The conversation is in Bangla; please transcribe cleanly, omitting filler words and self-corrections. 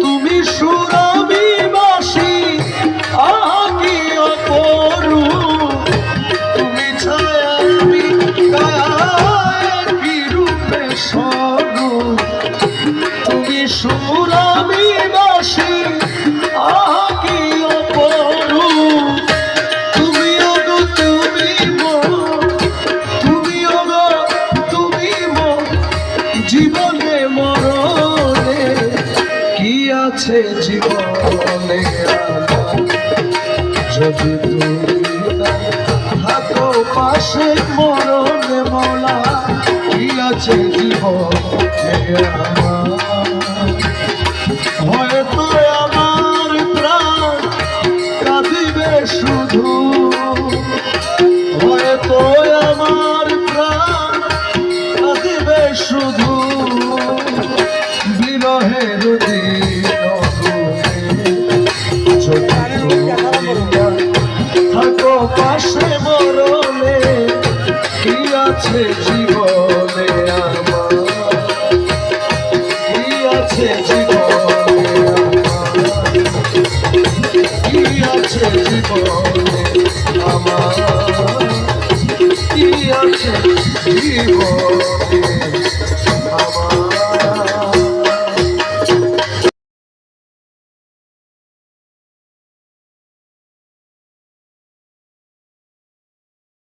তুমি সুরমি বাসি আকি অপরু তুমি ছায়া আমি কি রূপে সরু তুমি সুরমি বাসি আকি অপরু তুমি ওগো তুমি মো তুমি ওগো তুমি মো জীবনে মরণে কি আছে জীবনে যদি তুমি না থাকো পাশে মরণে মোলা কি আছে জীবনে হয়তো আমার প্রাণ কাঁদিবে শুধু হয়তো আমার প্রাণ কাঁদিবে শুধু বিরহের দিন থাকো পাশে মরণে কি আছে জীবনে আমার কি আছে জীবনে কি আছে জীবনে আমার কি আছে জীবনে আমার